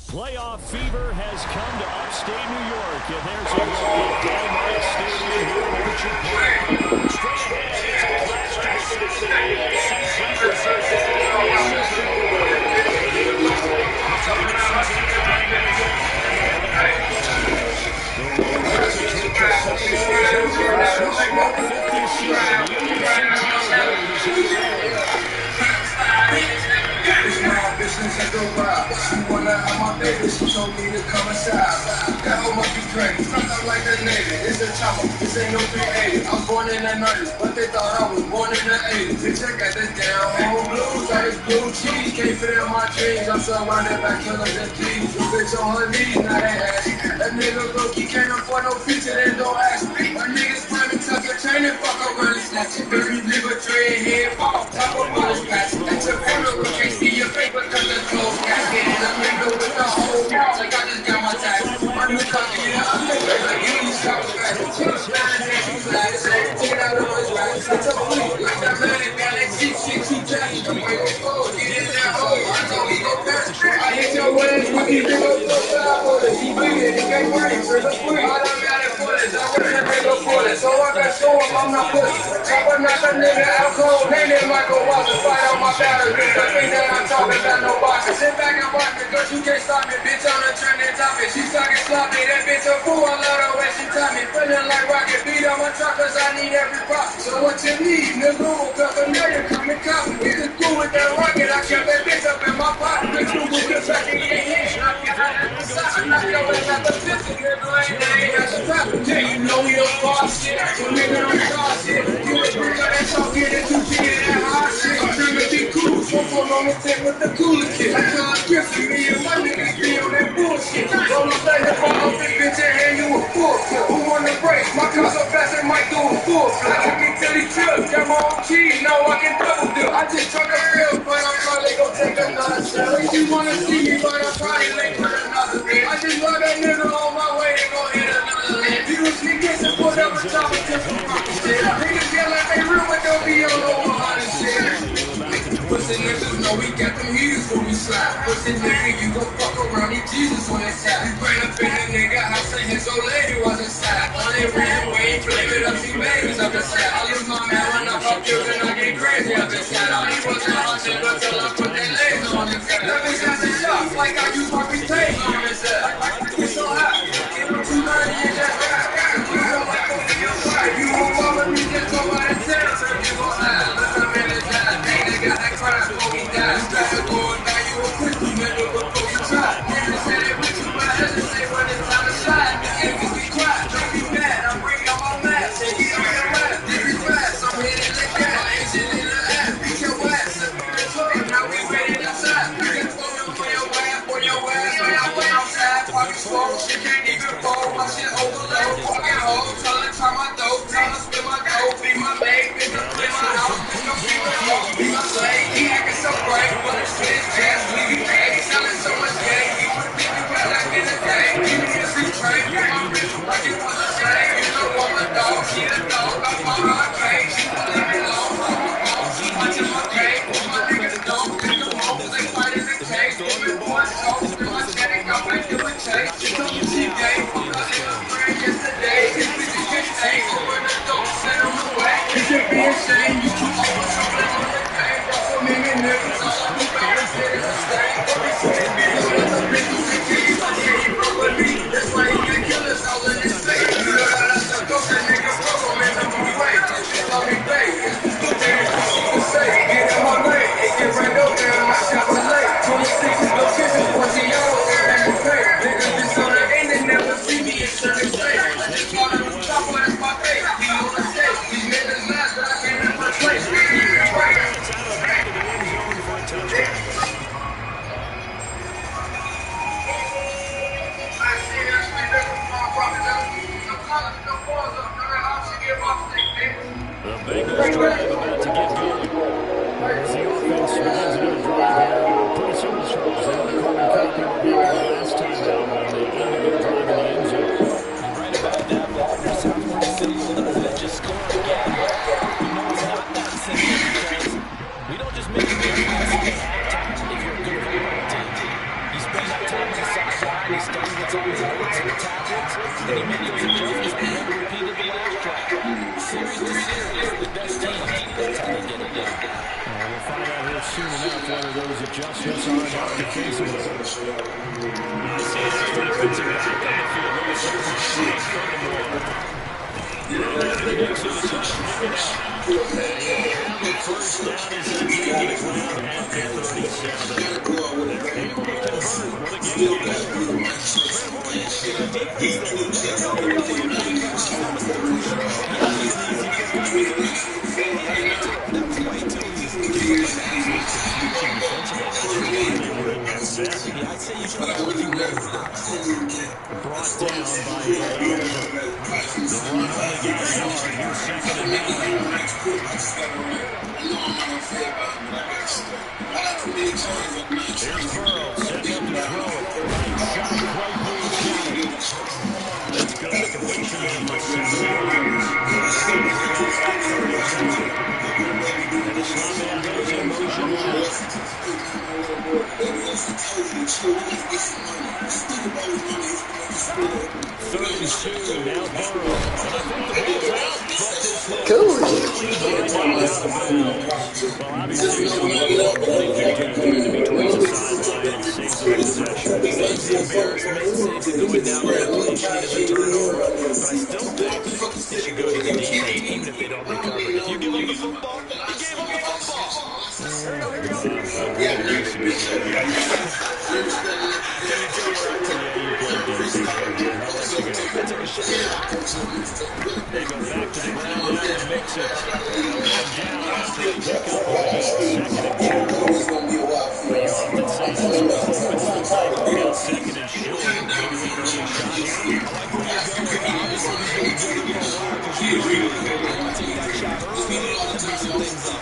Playoff fever has come to upstate New York, and there's a look at Delmar Stadium here in Orchard Park. Straight ahead, it's a clash to decide the AFC versus the Super Bowl. The game is played between the Cincinnati Bengals and the Buccaneers. The Raiders to take the 49ers over the Super Bowl 57. The AFC title game is underway. It's my business at the ride. She wanna have my baby, she told me to come inside. That hoe must be crazy, stuck up like the Navy. It's a chopper, this ain't no 380. I was born in the 90s, but they thought I was born in the 80s. Bitch, I got this damn home blues, got this blue cheese. Can't fit in my jeans, I'm surrounded by killers and thieves. Your bitch on her knees, now they ask. That nigga look, he can't afford no feature, then don't ask me. My niggas climbing, tuck your chain and fuck around and snatch it. Baby, leave a dread head, fall, top of my patch. That's your photo, can't see your face because the clothes casket in the window with the whole house. Like I just got my tax. My new country, yeah, I'm like you shop fast. Chill, fast, and you flat. Take it out of his racks. It's a fleet. Like that man, got that cheap shit, cheap jack. You can wait for get in that hole. I know he go fast. I hit your ass with these niggas so fast for it. He big it, he can't break. So the fleet. I done got it for this. I wish I could go for this. So I got show him I'm not pussy. Chopper knock that nigga out cold. Name it Michael Watson. Fight on my battery. I'm talking about no boxing. Sit back and watch me, cause you can't stop me. Bitch on the trending topic. She talking sloppy. That bitch a fool. I love the way she taught me. Feeling like rocket. Beat on my truck cause I need every profit. So what you need, nigga? Cause a million coming copy. Get the school with that rocket. I kept that bitch up in my pocket. Bitch, you will get back and get hit. Knock your ass out the pistol. Nigga, ain't got the trap. Yeah, you know we don't fall shit. So nigga don't fall shit. You a nigga that's talking that you get that hot shit. I'm trying to be cool. Focus on the tip with the cooler kid. I tell her Griffin, me and my niggas be on that bullshit. Don't look like the fuck up this bitch and hand you a full flip. Who on the break? My car so fast it might do a full flip. I took me till he trips. Got my own keys, now I can double dip. I just truck a bill, but I'm probably gon' take another shot. If you wanna see me, but I'm probably late for another bit. I just love that nigga on my way to go hit another land. You was niggas and put up a top and just some rocket shit. Niggas get like they real, but don't be on over 100 shit. Pussy niggas know we got them heaters when we slide. Pussy nigga, you gon' fuck around, need Jesus on his side. We ran up in a nigga house and his old lady was inside. Only ran away, flame it up, see babies up inside. I lose my man when I fuck you, and I get crazy up inside. All he wasn't hunting until I put that laser on his head. That bitch got the shots like I use my retain on his head. It's so hot, give him 290 and just rap. You know like fucking your fight. You won't follow me, just go by the tail, so you gon' hide. Listen, man, it's hot. Got that cry before we die. Started going now you a quick nigga before you try. Niggas say they with you, but I just say when it's time to slide. Niggas be quiet, don't be mad. I'm bringing on my mask. They get on your ass, they be fast. I'm hitting like that. My engine in the ass, beat your ass. And now we ready to slide. We can throw them for your ass, for your ass. When I went outside, pocket swole, shit can't even fold. My shit overload, fucking hoe. Tell her try my dope, tell her spin my dope. Be my babe, bitch, clean my house. Bitch, don't be my hoe. Be my slave. He acting so bright, but it's shit jazz. We be paid, selling so much game. He would think you well like in the day. Give me a free trade, put my bitch like it was a shame. You know I'm a dog, she a dog. I'm on her cage, she won't leave me alone. She watching my game, put my niggas don't pick them home. They fight in the cage, give me one show. Spin my check, I might do a chase. She told me she gay, fuck her in the spring yesterday. These bitches get saved, so when the dope send them away. You should be ashamed, you too old for something on the game. So many niggas, all I do better shit is a stain. Every city bitch, with a bitch who's a kid. I can't even roll with me, that's why he can kill us all in his face. You know how that's a dope, that nigga broke him in the moon way. She call me babe, it's the good thing that she can say. Get in my way, it get right up there in my shop was late. 26 is no kisses, 40 hours, and you pay. Niggas just on the end and never see me in certain place. I just call him the top, but it's my face. He on the stage, these niggas last, but I can't in my place. The Bengals drive about to get going. As the offense begins a new drive here, pretty simple struggles. They want to call and copy what happened the last time down when they ended their drive in the end zone. And right about that, Walker sounds pretty simple. Let's just score again. You know it's not that simple because we don't just make a big pass at halftime if you're a good football team. You spend that time on the side. the tablets, and he made those adjustments that never repeated the last drive. Series to series, the best teams, that's how they get it done. We'll find out here soon enough whether those adjustments are enough defensively. I see an extra defensive back on the field. Looking for some teammates from the water. Anthony Nixon is going to pick it up. And he'll have a first down as they take to the ground at the 37. They're able to convert with a gain of 11. I'd say you should have brought down by the run only got a yard. Here's second and 9. Here's Burrow setting up to throw it. Right shot, Claypool shot it. That's good. The completion there for 70 yards. And the slot man goes in motion left. 32, now Burrow. And I think the ball's out, but this will well, obviously, there's nothing you can do to be towards the sideline and save the possession. Saves the embarrassment, saves it going down the completion as a turnover. But I still think it should go to the defense, even if they don't recover. If you give them the football, you gave them the football. They go back to the ground now and mix it. Down after they pick up a second and 2. Well, you often say this performance looks like we got second and short. Maybe with an early shot here. I like where you're going. Obviously, he's been doing it for a while because you want to take that shot early and mix things up.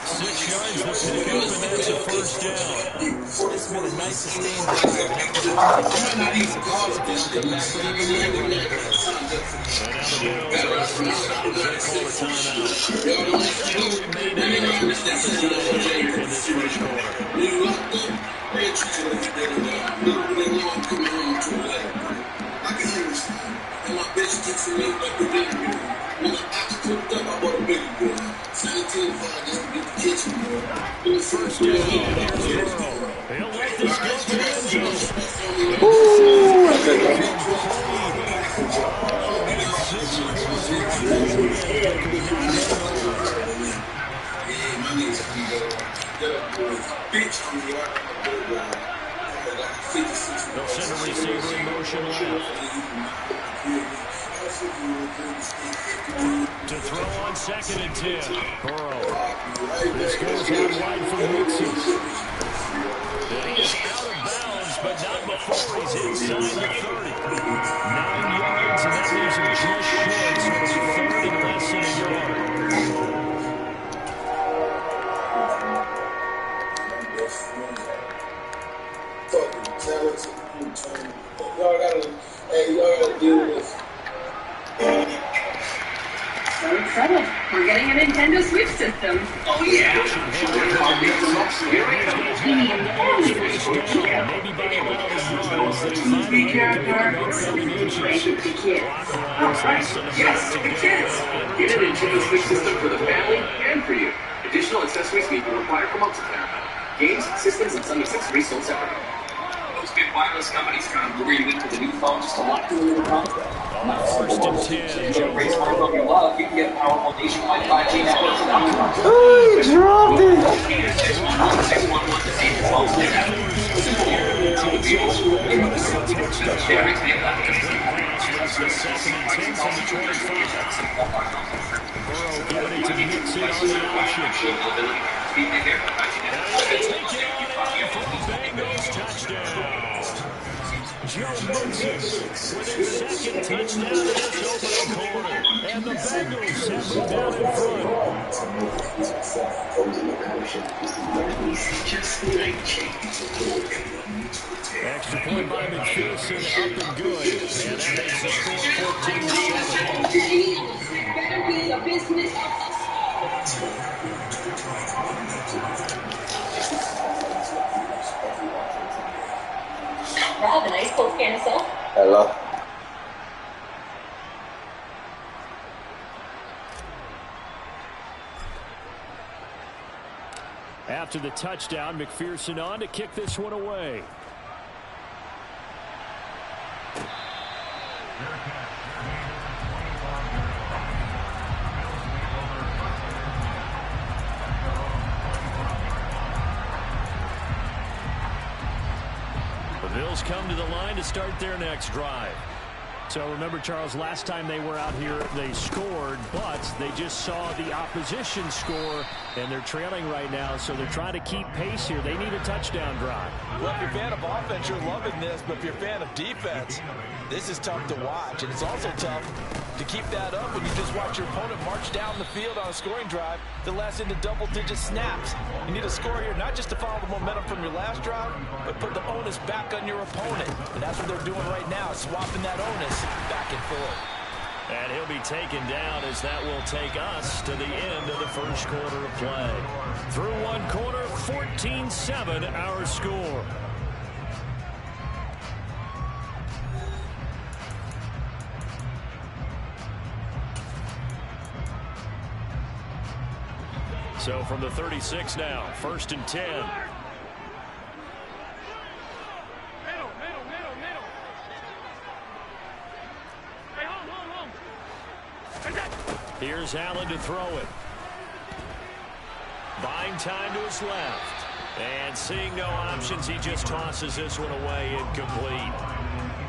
6 yards to pick up, and that's a first down. It's been a nice sustained drive. And now the Bills are going to stop as they call a timeout. Made it as we step aside here in this first quarter. First down, here's Burrow. He'll let this go to the end zone. They'll send a receiver in motion left. To throw on second and 10. Burrow. This goes out wide for Mixon. He is out of bounds, but not before he's inside the 30. 9 yards, and that leaves him just short, so it's 3rd and less than a yard. Y'all gotta deal with this. So excited. We're getting a Nintendo Switch system. Oh, yeah. Maybe by about a yard as they finally get to 7 inches. Yes, the kids. Get a Nintendo Switch system for the family and for you. Additional accessories may be required for multiplayer. Games, systems, and some accessories sold separately. Most big wireless companies trying to lure you into the new phone just to lock you into the phone. First and 10. If you embrace smartphone you love, you can get powerful nationwide 5G networks. Oh, he dropped it. Burrow giving it to Mixon on the option. Bengals touchdown. Joe Mixon with his second touchdown in this opening quarter. And the Bengals have moved down in front. Extra point by McPherson, up and good. And that makes the score 14-7. Better be a business. Rob, a nice cold can of salt. Hello. After the touchdown, McPherson on to kick this one away. The Bills come to the line to start their next drive. So remember, Charles, last time they were out here, they scored, but they just saw the opposition score, and they're trailing right now, so they're trying to keep pace here. They need a touchdown drive. Well, if you're a fan of offense, you're loving this, but if you're a fan of defense, this is tough to watch, and it's also tough to keep that up when you just watch your opponent march down the field on a scoring drive that lasts into double-digit snaps. You need a score here, not just to follow the momentum from your last drive, but put the onus back on your opponent. And that's what they're doing right now, swapping that onus back and forth. And he'll be taken down as that will take us to the end of the first quarter of play. Through one quarter, 14-7 our score. So from the 36 now, 1st and 10. Here's Allen to throw it. Buying time to his left. And seeing no options, he just tosses this one away, incomplete.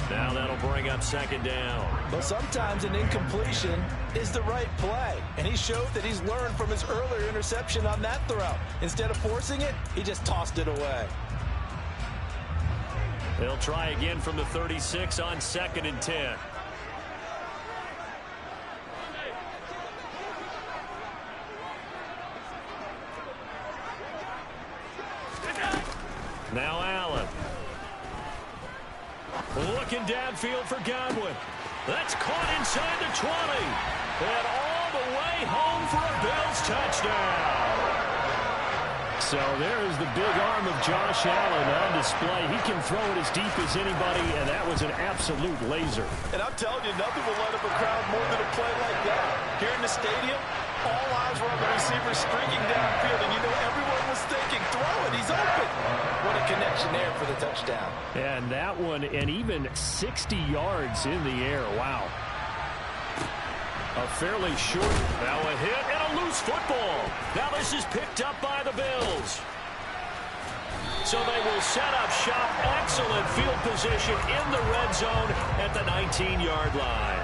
Now that'll bring up 2nd down. But sometimes an incompletion is the right play. And he showed that he's learned from his earlier interception on that throw. Instead of forcing it, he just tossed it away. They'll try again from the 36 on 2nd and 10. Now Allen. Looking downfield for Godwin. That's caught inside the 20. And all the way home for a Bills touchdown. So there's the big arm of Josh Allen on display. He can throw it as deep as anybody, and that was an absolute laser. And I'm telling you, nothing will light up a crowd more than a play like that. Here in the stadium, all eyes were on the receiver streaking downfield, and you know everyone was thinking, throw it, he's open. What a connection there for the touchdown. And that one, and even 60 yards in the air. Wow. A fairly short, now a hit and a loose football. Now this is picked up by the Bills. So they will set up shop. Excellent field position in the red zone at the 19-yard line.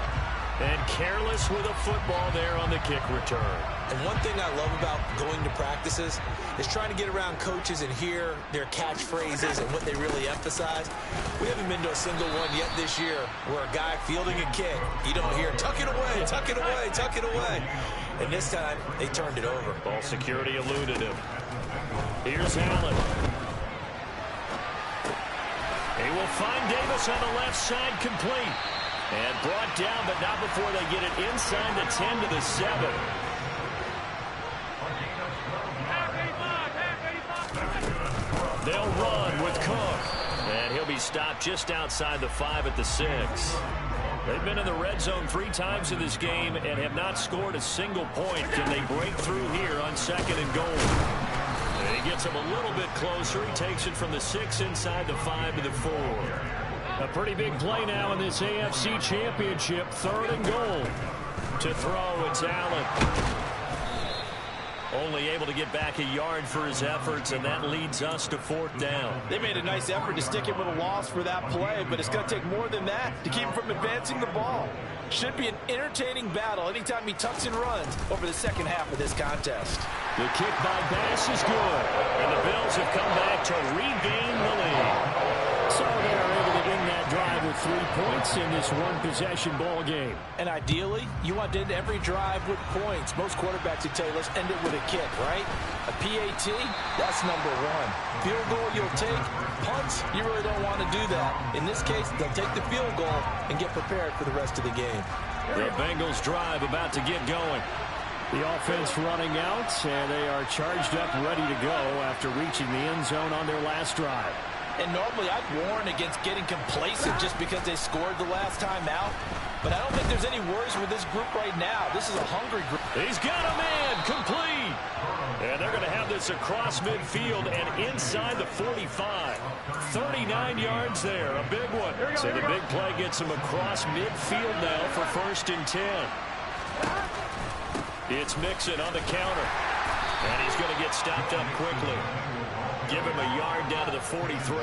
And careless with a football there on the kick return. And one thing I love about going to practices is trying to get around coaches and hear their catchphrases and what they really emphasize. We haven't been to a single one yet this year where a guy fielding a kick, you don't hear, tuck it away, tuck it away, tuck it away. And this time, they turned it over. Ball security eluded him. Here's Allen. He will find Davis on the left side, complete. And brought down, but not before they get it inside the 10 to the 7. They'll run with Cook. And he'll be stopped just outside the 5 at the 6. They've been in the red zone 3 times in this game and have not scored a single point. Can they break through here on 2nd and goal? And he gets him a little bit closer. He takes it from the 6 inside the 5 to the 4. A pretty big play now in this AFC Championship. 3rd and goal. To throw, it's Allen. Only able to get back a yard for his efforts, and that leads us to 4th down. They made a nice effort to stick him with a loss for that play, but it's going to take more than that to keep him from advancing the ball. Should be an entertaining battle anytime he tucks and runs over the second half of this contest. The kick by Bass is good, and the Bills have come back to regain the lead. So they are able to end that drive with 3 points in this one-possession ball game. And ideally, you want to end every drive with points. Most quarterbacks would tell you, let's end it with a kick, right? A PAT, that's number 1. Field goal you'll take. Punts, you really don't want to do that. In this case, they'll take the field goal and get prepared for the rest of the game. The Bengals drive about to get going. The offense running out, and they are charged up, ready to go after reaching the end zone on their last drive. And normally I'd warn against getting complacent just because they scored the last time out. But I don't think there's any worries with this group right now. This is a hungry group. He's got a man complete. And they're going to have this across midfield and inside the 45. 39 yards there, a big one. So the big play gets him across midfield now for 1st and 10. It's Mixon on the counter. And he's going to get stopped up quickly. Give him a yard down to the 43.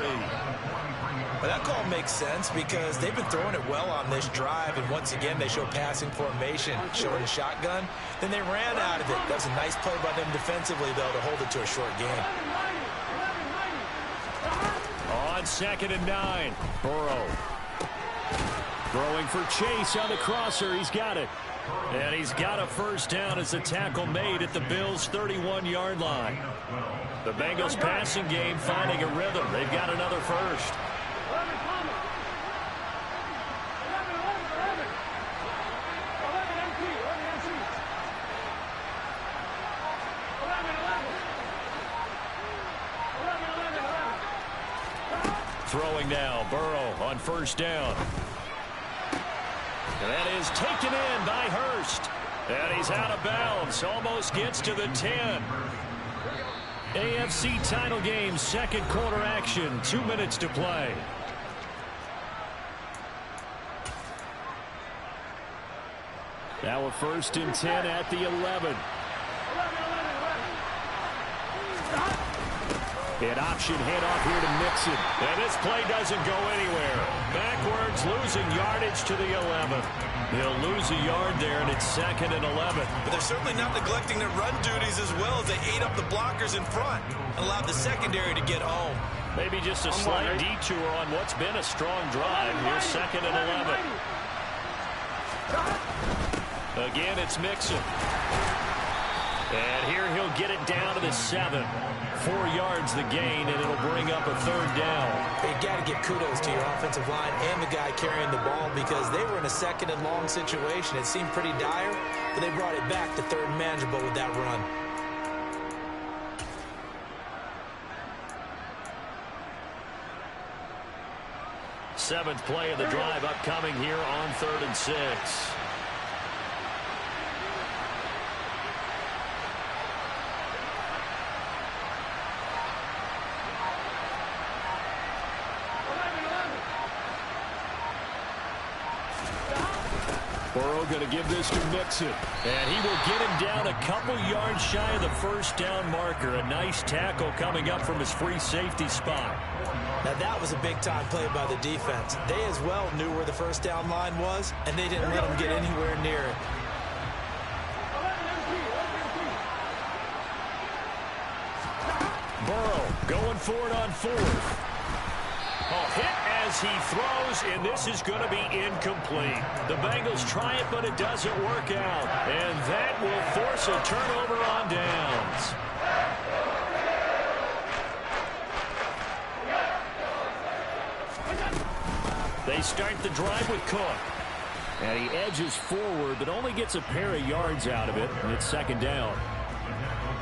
But that call makes sense because they've been throwing it well on this drive, and once again they show passing formation, showing a shotgun. Then they ran out of it. That was a nice play by them defensively, though, to hold it to a short game. On 2nd and 9, Burrow. Throwing for Chase on the crosser. He's got it. And he's got a 1st down as the tackle made at the Bills' 31-yard line. The Bengals passing game finding a rhythm. They've got another 1st. Throwing now, Burrow on 1st down. And that is taken in by Hurst. And he's out of bounds. Almost gets to the 10. AFC title game, 2nd quarter action. 2 minutes to play. Now a 1st and 10 at the 11. An option handoff here to Mixon. And this play doesn't go anywhere. Backwards, losing yardage to the 11. He'll lose a yard there, and it's 2nd and 11. But they're certainly not neglecting their run duties as well as they ate up the blockers in front. Allowed the secondary to get home. Maybe just a slight detour on what's been a strong drive. Here's 2nd and 11. Again, it's Mixon. And here he'll get it down to the 7. 4 yards the gain, and it'll bring up a 3rd down. You got to give kudos to your offensive line and the guy carrying the ball because they were in a 2nd and long situation. It seemed pretty dire, but they brought it back to 3rd and manageable with that run. Seventh play of the drive upcoming here on 3rd and 6. Burrow going to give this to Mixon. And he will get him down a couple yards shy of the 1st down marker. A nice tackle coming up from his free safety spot. Now that was a big-time play by the defense. They as well knew where the 1st down line was, and they didn't let him get anywhere near it. Burrow going for it on 4th. A hit as he throws, and this is going to be incomplete. The Bengals try it, but it doesn't work out. And that will force a turnover on downs. They start the drive with Cook. And he edges forward, but only gets a pair of yards out of it, and it's 2nd down.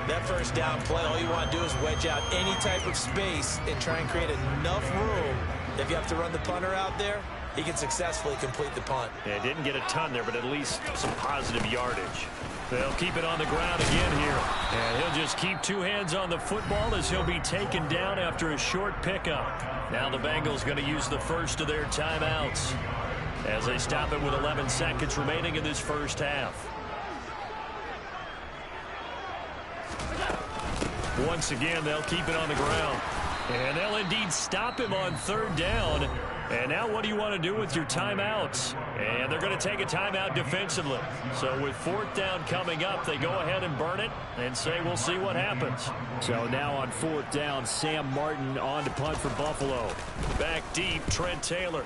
That 1st down play, all you want to do is wedge out any type of space and try and create enough room. If you have to run the punter out there, he can successfully complete the punt. Yeah, didn't get a ton there, but at least some positive yardage. They'll keep it on the ground again here. And he'll just keep 2 hands on the football as he'll be taken down after a short pickup. Now the Bengals going to use the 1st of their timeouts as they stop it with 11 seconds remaining in this 1st half. Once again, they'll keep it on the ground. And they'll indeed stop him on 3rd down. And now what do you want to do with your timeouts? And they're going to take a timeout defensively. So with 4th down coming up, they go ahead and burn it and say we'll see what happens. So now on 4th down, Sam Martin on to punt for Buffalo. Back deep, Trent Taylor.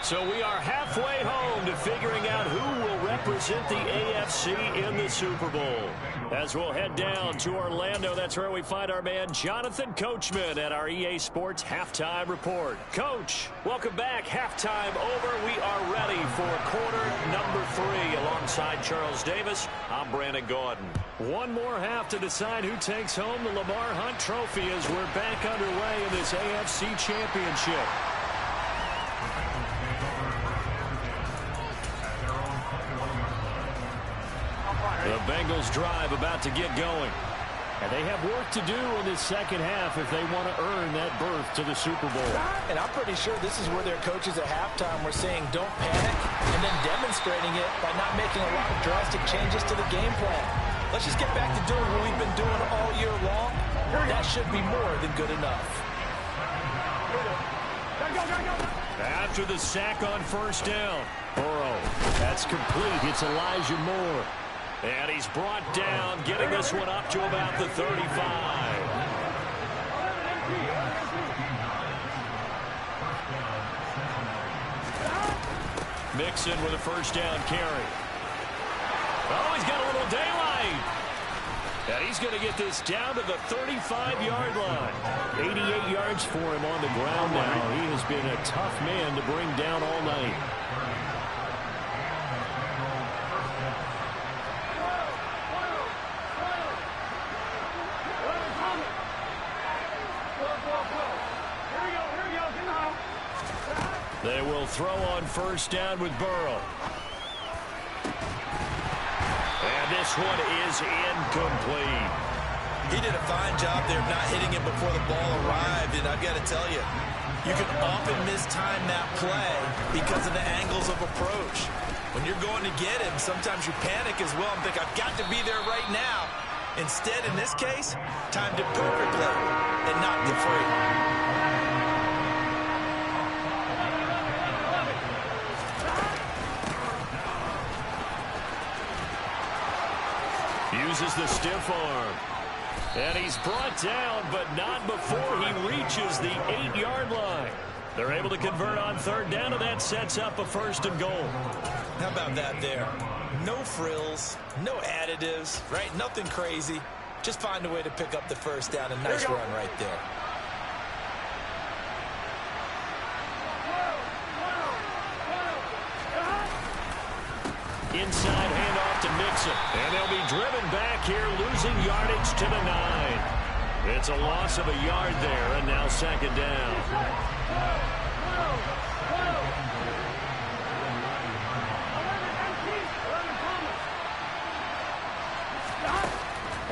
So we are halfway home to figuring out who will represent the AFC in the Super Bowl. As we'll head down to Orlando, that's where we find our man Jonathan Coachman at our EA Sports Halftime Report. Coach, welcome back. Halftime over. We are ready for quarter number 3. Alongside Charles Davis, I'm Brandon Gaudin. One more half to decide who takes home the Lamar Hunt Trophy as we're back underway in this AFC Championship. The Bengals drive about to get going. And they have work to do in this second half if they want to earn that berth to the Super Bowl. And I'm pretty sure this is where their coaches at halftime were saying don't panic and then demonstrating it by not making a lot of drastic changes to the game plan. Let's just get back to doing what we've been doing all year long. That should be more than good enough. After the sack on first down, Burrow. That's complete. It's Elijah Moore. And he's brought down, getting this one up to about the 35. Mixon with a first down carry. Oh, he's got a little daylight. And he's going to get this down to the 35-yard line. 88 yards for him on the ground now. He has been a tough man to bring down all night. They will throw on first down with Burrow. And this one is incomplete. He did a fine job there of not hitting him before the ball arrived, and I've got to tell you, you can often mistime that play because of the angles of approach. When you're going to get him, sometimes you panic as well and think, I've got to be there right now. Instead, in this case, timed it perfectly and knocked it free. Uses the stiff arm. And he's brought down, but not before he reaches the 8-yard line. They're able to convert on third down, and that sets up a first and goal. How about that there? No frills, no additives, right? Nothing crazy. Just find a way to pick up the first down. A nice run right there. Inside handoff to Mixon. And they'll be driven back here, losing yardage to the 9. It's a loss of a yard there, and now second down.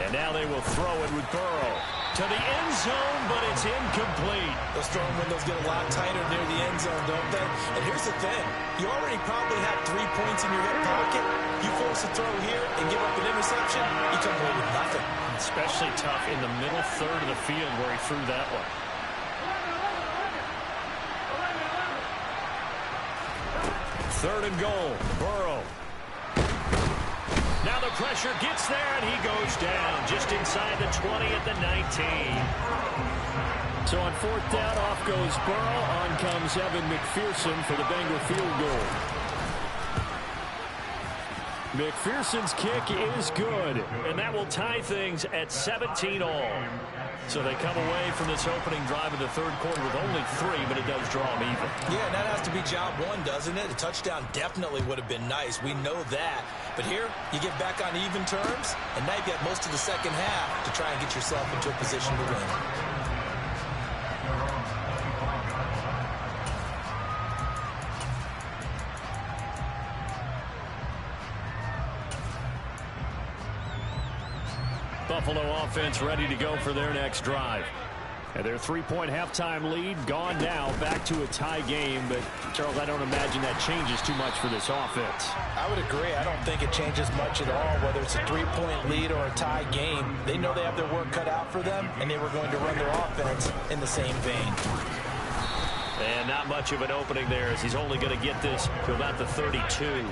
And now they will throw it with Burrow. To the end zone, but it's incomplete. Those throwing windows get a lot tighter near the end zone, don't they? And here's the thing. You already probably have 3 points in your hip pocket. You force a throw here and give up an interception, you come away with nothing. Especially tough in the middle third of the field where he threw that one. Third and goal. Burrow. Now the pressure gets there, and he goes down just inside the 20 at the 19. So on fourth down, off goes Burrow. On comes Evan McPherson for the Bengal field goal. McPherson's kick is good, and that will tie things at 17 all. So they come away from this opening drive in the third quarter with only 3, but it does draw them even. Yeah, and that has to be job one, doesn't it? A touchdown definitely would have been nice. We know that. But here, you get back on even terms, and now you've got most of the second half to try and get yourself into a position to win. Buffalo offense ready to go for their next drive. And their 3-point halftime lead gone now, back to a tie game. But, Charles, I don't imagine that changes too much for this offense. I would agree. I don't think it changes much at all, whether it's a 3-point lead or a tie game. They know they have their work cut out for them, and they were going to run their offense in the same vein. And not much of an opening there, as he's only going to get this to about the 32.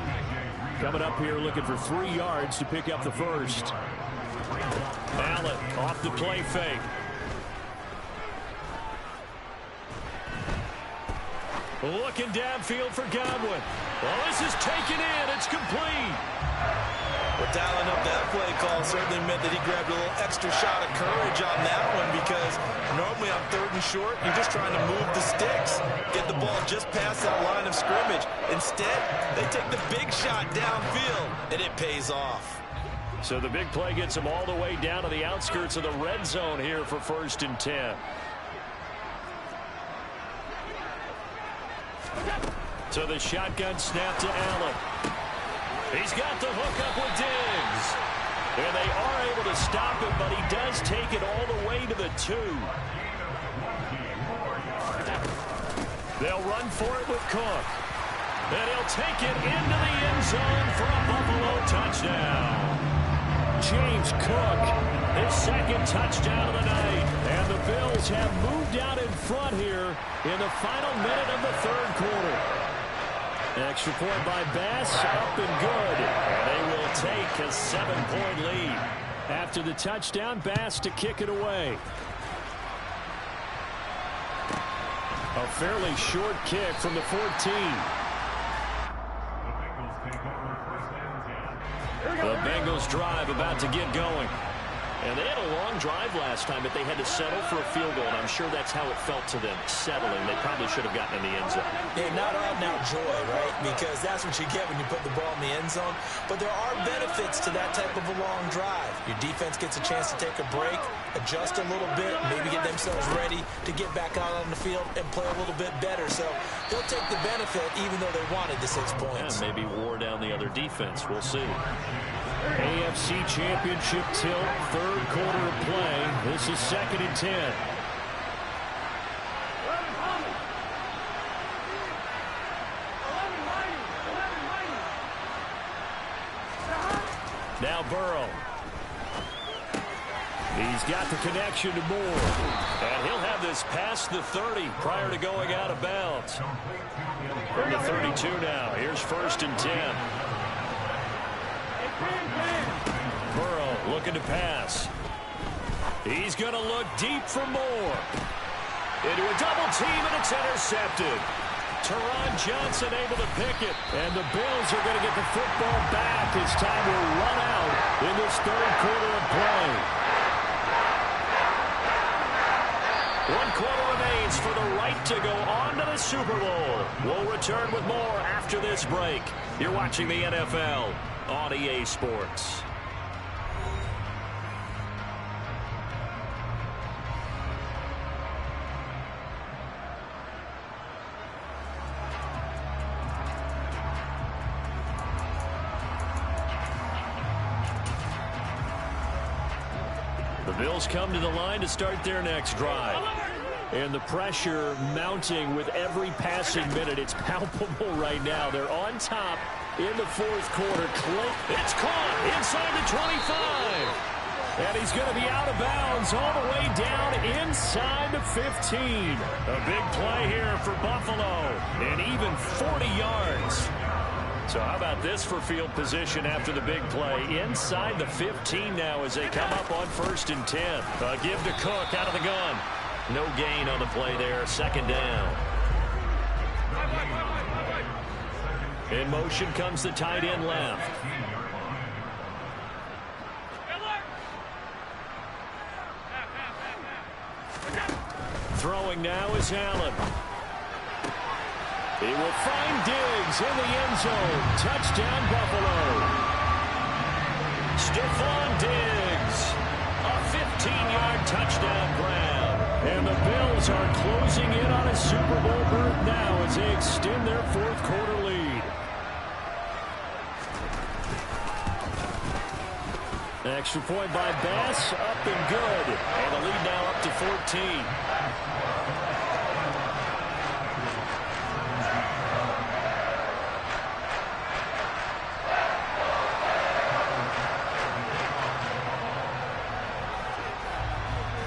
Coming up here looking for 3 yards to pick up the first. Allen off the play fake. Looking downfield for Godwin. Well, this is taken in. It's complete. Well, dialing up that play call certainly meant that he grabbed a little extra shot of courage on that one, because normally on 3rd and short, you're just trying to move the sticks, get the ball just past that line of scrimmage. Instead, they take the big shot downfield, and it pays off. So the big play gets him all the way down to the outskirts of the red zone here for 1st and 10. So the shotgun snap to Allen. He's got the hook up with Diggs. And they are able to stop him, but he does take it all the way to the 2. They'll run for it with Cook. And he'll take it into the end zone for a Buffalo touchdown. James Cook, his 2nd touchdown of the night. And the Bills have moved out in front here in the final minute of the 3rd quarter. Extra point by Bass, up and good. And they will take a 7-point lead. After the touchdown, Bass to kick it away. A fairly short kick from the 14. The Bengals drive about to get going. And they had a long drive last time, but they had to settle for a field goal, and I'm sure that's how it felt to them, settling. They probably should have gotten in the end zone. Yeah, not out-and-out joy, right? Because that's what you get when you put the ball in the end zone. But there are benefits to that type of a long drive. Your defense gets a chance to take a break, adjust a little bit, maybe get themselves ready to get back out on the field and play a little bit better. So they'll take the benefit even though they wanted the 6 points. Yeah, maybe wore down the other defense. We'll see. AFC Championship tilt, 3rd quarter of play. This is 2nd and 10. Now Burrow. He's got the connection to Moore. And he'll have this past the 30 prior to going out of bounds. From the 32 now. Here's 1st and 10. Burrow looking to pass. He's going to look deep for Moore. Into a double team, and it's intercepted. Teron Johnson able to pick it. And the Bills are going to get the football back as time will run out in this 3rd quarter of play. 1 quarter remains for the right to go on to the Super Bowl. We'll return with more after this break. You're watching the NFL on EA Sports. The Bills come to the line to start their next drive. And the pressure mounting with every passing minute. It's palpable right now. They're on top in the 4th quarter. It's caught inside the 25. And he's going to be out of bounds all the way down inside the 15. A big play here for Buffalo. And even 40 yards. So how about this for field position after the big play? Inside the 15 now as they come up on 1st and 10. A give to Cook out of the gun. No gain on the play there. 2nd down. In motion comes the tight end left. Throwing now is Allen. He will find Diggs in the end zone. Touchdown, Buffalo. Stephon Diggs. A 15-yard touchdown grab. And the Bills are closing in on a Super Bowl berth now as they extend their 4th quarter lead. Extra point by Bass, up and good. And the lead now up to 14.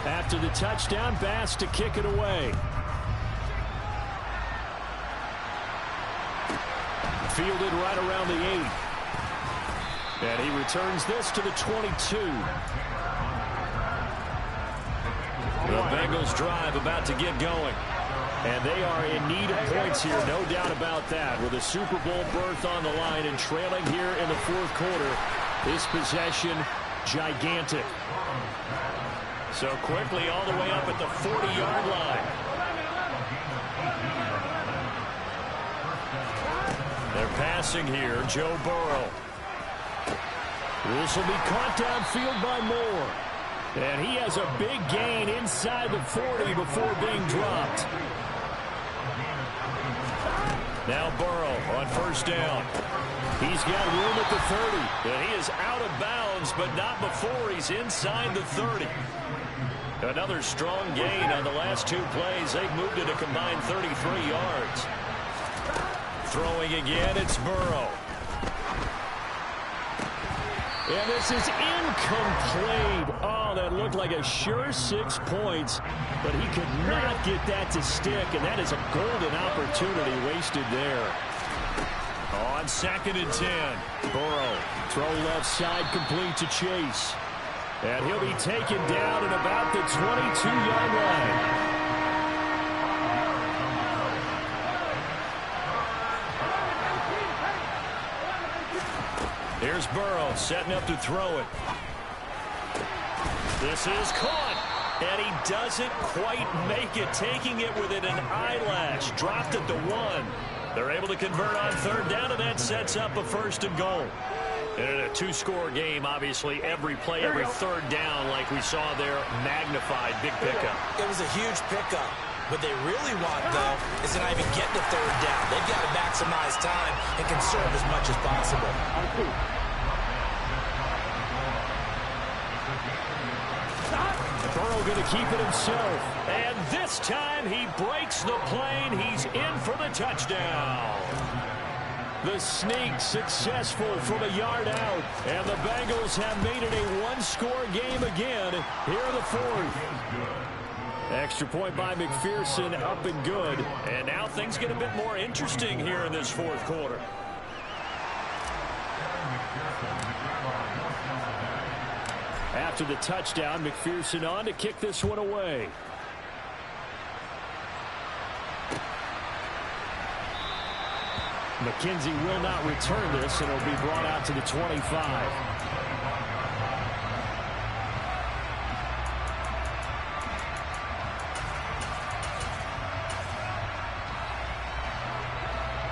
After the touchdown, Bass to kick it away. Fielded right around the 8. And he returns this to the 22. The Bengals drive about to get going. And they are in need of points here, no doubt about that. With a Super Bowl berth on the line and trailing here in the fourth quarter, this possession gigantic. So quickly all the way up at the 40-yard line. They're passing here, Joe Burrow. This will be caught downfield by Moore. And he has a big gain inside the 40 before being dropped. Now Burrow on first down. He's got room at the 30. And he is out of bounds, but not before he's inside the 30. Another strong gain on the last two plays. They've moved it a combined 33 yards. Throwing again, it's Burrow. And this is incomplete. Oh, that looked like a sure 6 points, but he could not get that to stick, and that is a golden opportunity wasted there. On 2nd and 10, Burrow, throw left side complete to Chase. And he'll be taken down at about the 22-yard line. Here's Burrow setting up to throw it. This is caught. And he doesn't quite make it, taking it within an eyelash. Dropped it to 1. They're able to convert on 3rd down, and that sets up a 1st and goal. And in a 2-score game, obviously, every play, every 3rd down, like we saw there, magnified. Big pickup. It was a huge pickup. What they really want, though, is to not even get to 3rd down. They've got to maximize time and conserve as much as possible. Burrow going to keep it himself. And this time he breaks the plane. He's in for the touchdown. The sneak successful from a yard out. And the Bengals have made it a 1-score game again here in the 4th. Extra point by McPherson, up and good. And now things get a bit more interesting here in this 4th quarter. After the touchdown, McPherson on to kick this one away. McKenzie will not return this, and it'll be brought out to the 25.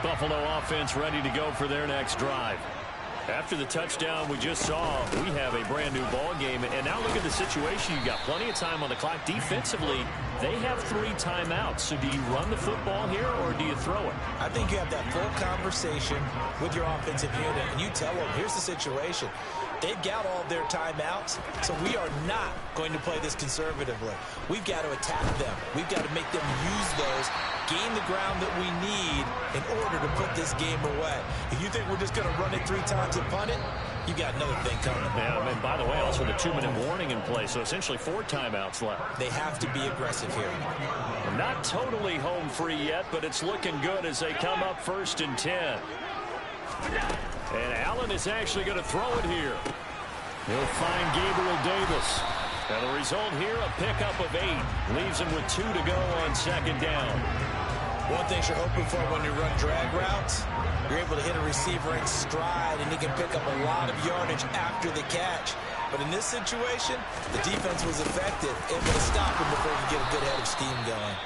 Buffalo offense ready to go for their next drive. After the touchdown we just saw, we have a brand new ball game. And now look at the situation. You've got plenty of time on the clock. Defensively, they have 3 timeouts. So do you run the football here or do you throw it? I think you have that full conversation with your offensive unit, and you tell them, here's the situation. They've got all of their timeouts, so we are not going to play this conservatively. We've got to attack them. We've got to make them use those, gain the ground that we need in order to put this game away. If you think we're just going to run it 3 times and punt it, you got another thing coming. Yeah, and by the way, also the 2-minute warning in play, so essentially 4 timeouts left. They have to be aggressive here. Not totally home free yet, but it's looking good as they come up 1st and 10. And Allen is actually going to throw it here. He'll find Gabriel Davis. And the result here, a pickup of 8. Leaves him with 2 to go on 2nd down. One thing you're hoping for when you run drag routes, you're able to hit a receiver in stride, and he can pick up a lot of yardage after the catch. But in this situation, the defense was effective, able to stop him before he could get a good head of steam going.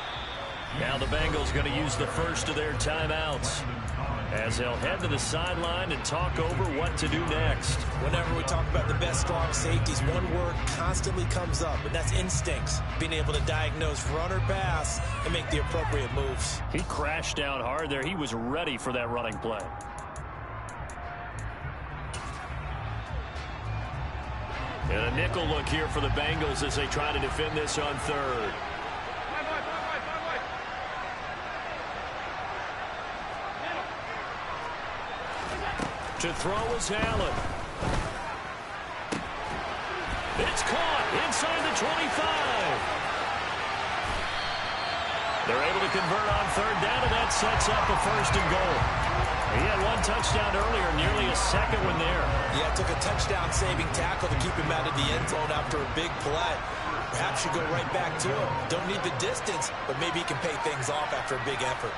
Now the Bengals going to use the first of their timeouts as they'll head to the sideline and talk over what to do next. Whenever we talk about the best strong safeties, one word constantly comes up, and that's instincts. Being able to diagnose run or pass and make the appropriate moves. He crashed down hard there. He was ready for that running play. And a nickel look here for the Bengals as they try to defend this on 3rd. To throw is Allen. It's caught inside the 25. They're able to convert on 3rd down, and that sets up a 1st and goal. He had 1 touchdown earlier, nearly a 2nd one there. Yeah, it took a touchdown-saving tackle to keep him out of the end zone after a big play. Perhaps you go right back to him. Don't need the distance, but maybe he can pay things off after a big effort.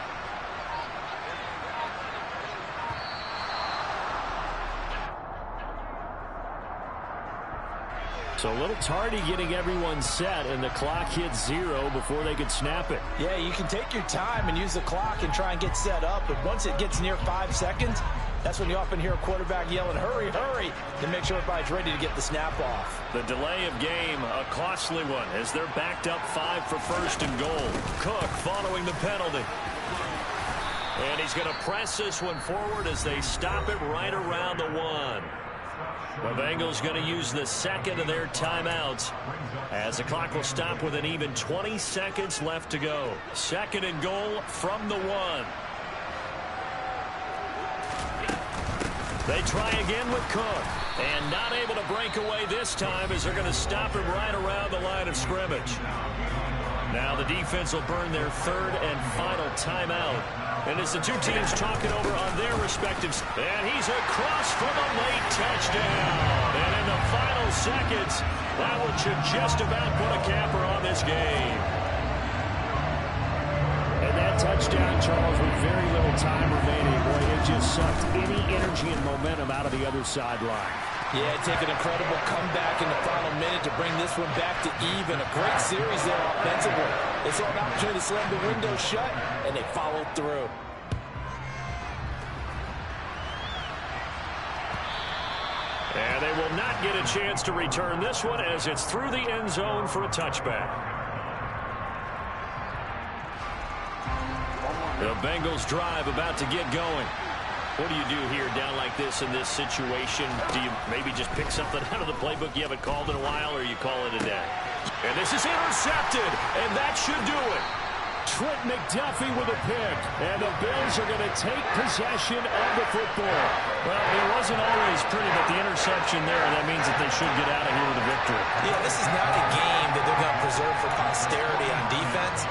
So a little tardy getting everyone set, and the clock hits 0 before they could snap it. Yeah, you can take your time and use the clock and try and get set up, but once it gets near 5 seconds, that's when you often hear a quarterback yelling, hurry, hurry, to make sure everybody's ready to get the snap off. The delay of game, a costly one, as they're backed up 5 for first and goal. Cook following the penalty. And he's going to press this one forward as they stop it right around the 1. The Bengals going to use the second of their timeouts as the clock will stop with an even 20 seconds left to go. Second and goal from the 1. They try again with Cook, and not able to break away this time as they're going to stop him right around the line of scrimmage. Now the defense will burn their third and final timeout. And as the two teams talking over on their respective... And he's across for the late touchdown. And in the final seconds, that one should just about put a capper on this game. And that touchdown, Charles, with very little time remaining, boy, it just sucked any energy and momentum out of the other sideline. Yeah, take an incredible comeback in the final minute to bring this one back to even. A great series there offensively. They saw an opportunity to slam the window shut, and they followed through. And they will not get a chance to return this one as it's through the end zone for a touchback. The Bengals drive about to get going. What do you do here down like this in this situation? Do you maybe just pick something out of the playbook you haven't called in a while, or you call it a day? And this is intercepted, and that should do it. Trent McDuffie with a pick, and the Bills are going to take possession of the football. Well, it wasn't always pretty, but the interception there, that means that they should get out of here with a victory. Yeah, this is not a game that they're going to preserve for posterity on defense,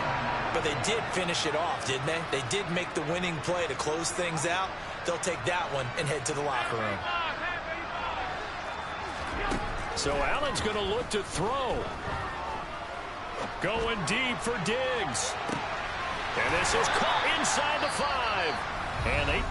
but they did finish it off, didn't they? They did make the winning play to close things out. They'll take that one and head to the locker room. So Allen's going to look to throw. Going deep for Diggs. And this is caught inside the 5. And they